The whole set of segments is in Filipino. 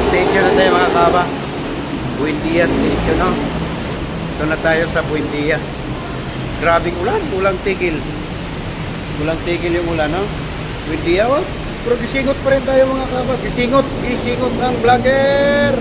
Buendia Station na tayo mga kaba. Buendia Station, no? Ito na tayo sa Buendia. Grabing ulan, ulang tigil. Ulang tigil yung ulan, no? Buendia, oh. Pero gisingot pa rin tayo mga kaba. Gisingot ang vlogger.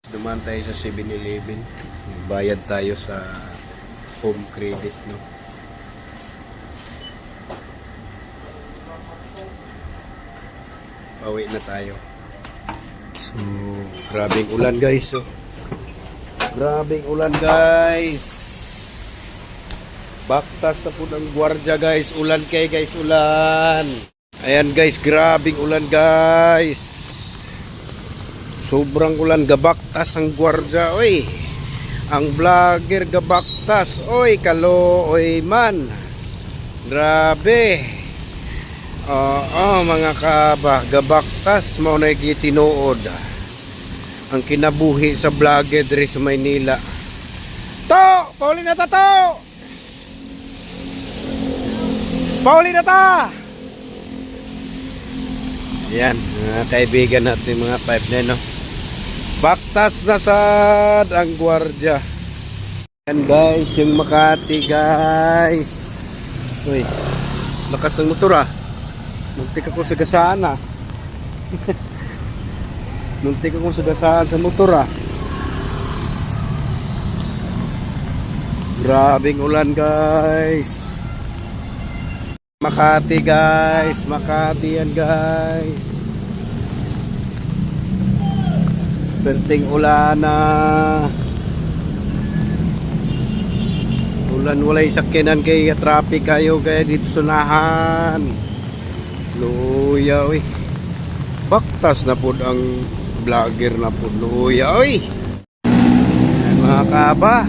Dumaan tayo sa 7-Eleven. Bayad tayo sa home credit, no? Pauwi na tayo. So, grabing ulan guys, oh. Grabing ulan guys. Baktas na po ng gwardiya guys. Ulan kay guys, ulan. Ayan guys, grabing ulan guys. Sobrang ulan, gabaktas ang gwardiya, oy. Ang vlogger gabaktas, oy, kalo, oy man. Grabe. Mga kaba, gabaktas mo na gitinuod. Ang kinabuhi sa vlogger diri sa Maynila. To, pauli na ta to. Pauli na ta. Yan, mga kaibigan natin mga 5 no. Baktas na sad ang gwardiya. Yan guys, yung Makati guys. Uy, lakas ng motor ah. Muntik ako sa gasaan ah. Muntik ako sa gasaan sa motor ah. Grabing ulan guys. Makati guys, Makati yan guys. Perting ulan na. Ulan walay sakyanan kay traffic kayo kaya dito sunahan. Luya oy. Baktas na po ang vlogger na po. Luya oy. Mga kaba,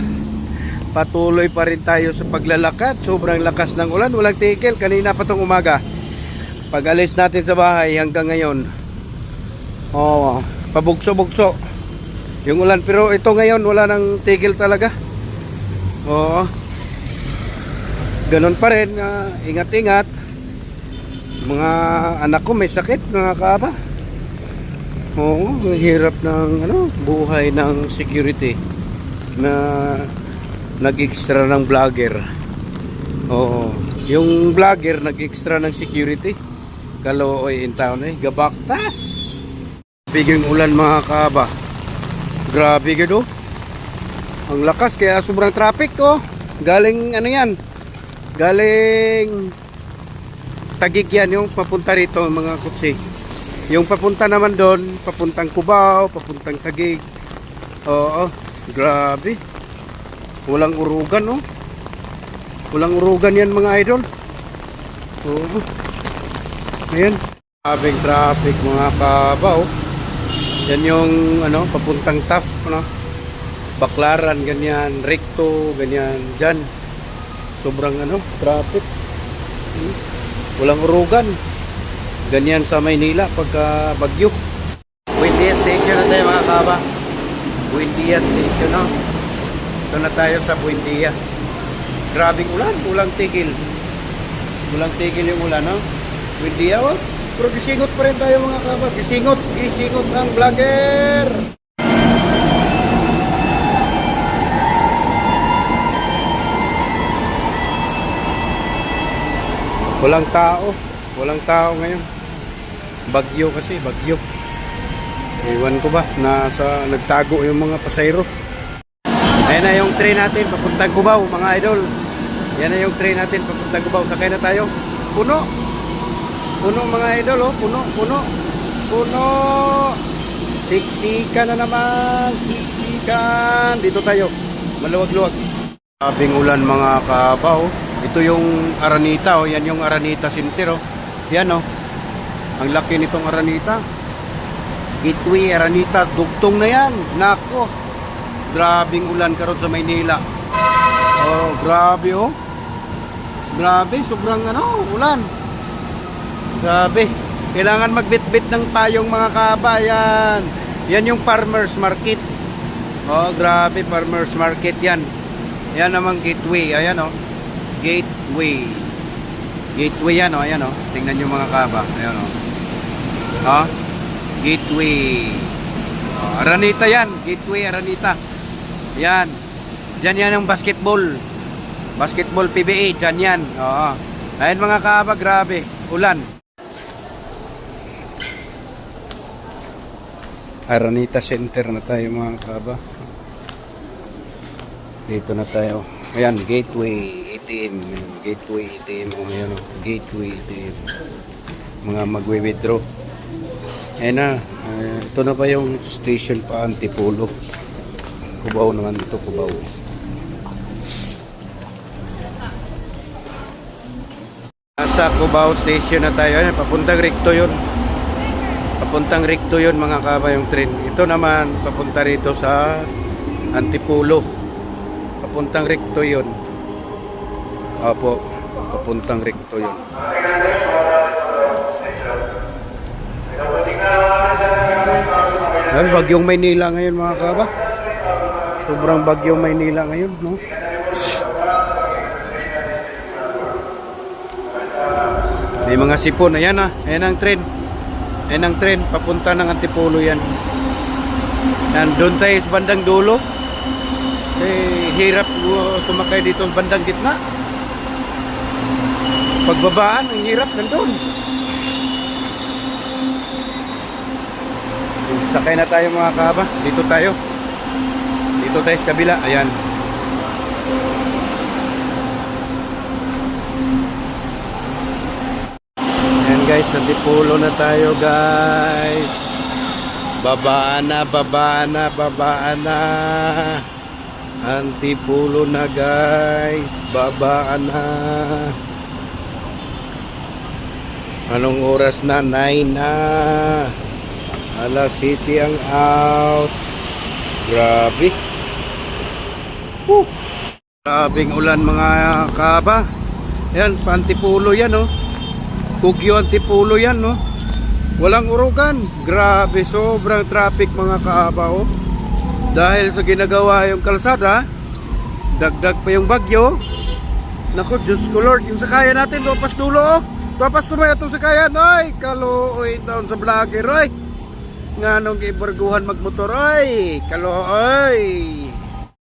patuloy pa rin tayo sa paglalakad. Sobrang lakas ng ulan, walang tigil. Kanina pa tong umaga. Pag alis natin sa bahay hanggang ngayon, pabugso-bugso yung ulan, pero ito ngayon wala nang tigil talaga. Oo, ganun pa rin. Ingat-ingat. Mga anak ko may sakit mga kaba. Oo, hirap ng buhay ng security na nag-extra ng vlogger. Oo, yung vlogger nag-extra ng security. Kalooy in town eh, gabaktas. Biging ulan mga kaba. Grabe gado. Ang lakas kaya sobrang traffic oh. Galing yan. Galing Taguig yan yung papunta rito mga kutsi. Yung papunta naman doon, papuntang Cubao, papuntang Taguig. Oo, grabe. Walang urugan oh. Walang urugan yan mga idol. Oo. Ayan. Grabing traffic mga kaba oh. Yan yung papuntang TAF, Baklaran, ganyan, Recto, ganyan, dyan. Sobrang traffic. Walang urugan. Ganyan sa Maynila pagka bagyo. Buendia Station na tayo mga kaba. Buendia Station, no? Ito na tayo sa Buendia. Grabing ulan, ulang tigil. Ulang tigil yung ulan, no? Buendia, oh. Pero gisingot pa rin tayo mga kaba. Gisingot ang vlogger. Walang tao ngayon. Bagyo kasi, bagyo. Ewan ko ba, nagtago yung mga pasayro. Ayan na yung train natin papuntang Cubao mga idol. Yan na yung train natin papuntang Cubao. Sakay na tayo. Puno mga idol oh, puno. Siksikan na naman, siksikan. Dito tayo, maluwag-luwag. Abing ulan mga kaba oh. Ito yung Aranita oh, yan yung Aranita Center oh. Yan oh. Ang laki nitong Aranita. Gateway Aranita, dugtong na yan. Nako. Grabing ulan karon sa Maynila. Oh, grabe oh. Grabe, sobrang ano, ulan. Grabe. Kailangan magbitbit ng payong mga kabayan. Yan yung farmers market. Oh, grabe, farmers market yan. Yan namang gateway. Ayan oh. Gateway. Gateway yan oh, ayan oh. Tingnan nyo mga kaba. Ayan oh. Oh, gateway. Oh, Aranita yan. Gateway Aranita. Yan. Diyan yan ang basketball. Basketball PBA. Diyan yan. Oo. Ayan mga kaba, grabe. Ulan. Aranita Center na tayo mga kaba. Dito na tayo. Ayan, gateway ATM. Gateway ATM. O, ayan o. Gateway ATM. Mga magwi-withdraw. Ayan na. Ito na pa yung station pa Antipolo. Cubao naman ito, Cubao. Nasa Cubao Station na tayo. Ayan, papuntang Recto yun. Papuntang Recto yun mga kaba yung train. Ito naman, papunta rito sa Antipolo. Papuntang Recto yun. Opo, papuntang Recto yun. Ayan, bagyong Maynila ngayon mga kaba. Sobrang bagyong Maynila ngayon, no? May mga sipon. Ayan ah. Ayan ang train. Ayan ang train. Papunta ng Antipolo yan. Yan. Doon tayo sa bandang dulo. Hirap sumakay dito sa bandang gitna. Pagbabaan, ang hirap nandun. Sakay na tayo mga kaba. Dito tayo. Dito tayo sa kabila. Ayan. Ayan guys, Antipolo na tayo guys. Babaan na, babaan na, babaan na. Antipolo na guys. Babaan na. Anong oras na? 9 na. Alas City ang out. Grabe. Grabing ulan mga kaba. Yan, Antipolo yan oh. Kugyo Antipolo yan no. Walang urukan. Grabe, sobrang traffic mga kaba oh. Dahil sa ginagawa yung kalsada, dagdag pa yung bagyo. Naku, Diyos ko Lord, yung sakayan natin dopas dulo oh. Dopas sumaya itong sakayan. Ay, kaluoy taon sa vlogger oy. Nga nung ibarguhan magmotor ay kaluoy.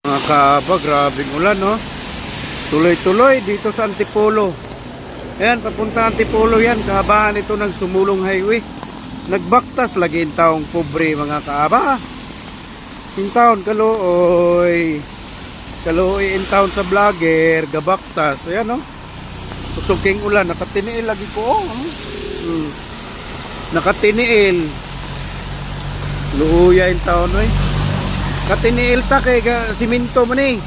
Mga kaba, grabing ulan no. Tuloy-tuloy dito sa Antipolo. Ayan, papunta Antipolo yan. Kahabaan ito ng Sumulong Highway. Nagbaktas lagi yung taong pobre mga kaaba. Yung taon kaluoy. Kaluoy in town sa vlogger. Gabaktas. Ayan no. Pusuking ulan. Nakatiniil lagi ko. Nakatiniil. Luuya in town eh. Katiniil ta kay siminto man eh.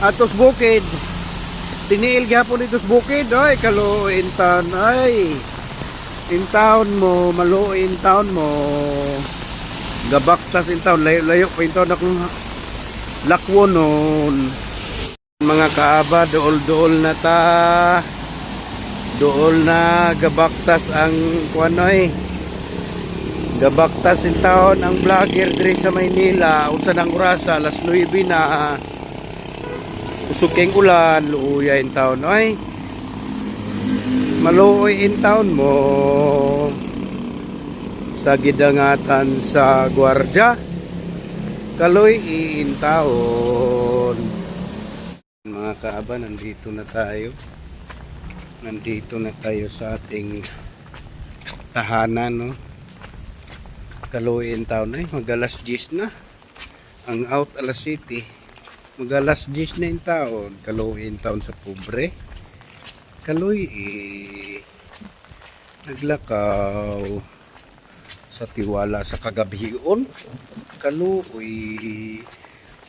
Atos bukid. Tiniil gapon dito sa bukid. Ay, kaluoy in town. Ay. In town mo. Maluoy in town mo. Gabaktas in town. Layo pa in town akong lakwon nun. Mga kaaba, dool-dool na ta. Dool na gabaktas ang kuanoy. Gabaktas in town ang vlogger diri sa Maynila. Unsa nang orasa, alas 9 na. Usuking ulan, luuya in town. Ay, maluoy in town mo. Sa gidangatan sa gwardya. Kaloy in town. Mga kaaba, nandito na tayo. Nandito na tayo sa ating tahanan, no? Kaloy in town ay mag-alas 10 na. Ang out alas City. Mag-alas 10 na in town. Kaloy in town sa pobre. Kaloy naglakaw sa tiwala sa kagabion. Kaloy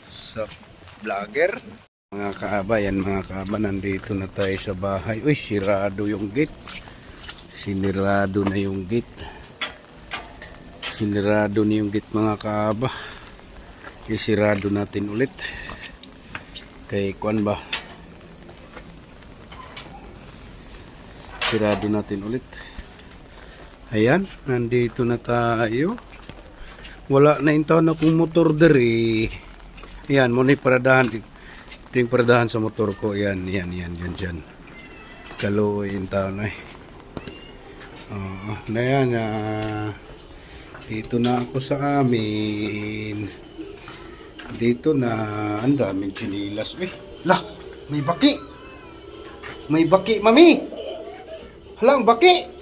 sa vlogger. Mga kaaba, yan mga kaaba, nandito na tayo sa bahay. Uy, sirado yung gate. Sinirado na yung gate. Sinirado na yung gate mga kaaba. Isirado natin ulit. Kay kuan ba? Sisirado natin ulit. Ayan, nandito na tayo. Wala na yung taon akong motor dere. Ayan, muna yung paradahan. Ito yung paradahan sa motor ko. Ayan, dyan. Kaluoy yung taon ay. Na yan, dito na ako sa amin. Dito na, ang daming chinilas. Lah, may baki. May baki, mami. Halang baki.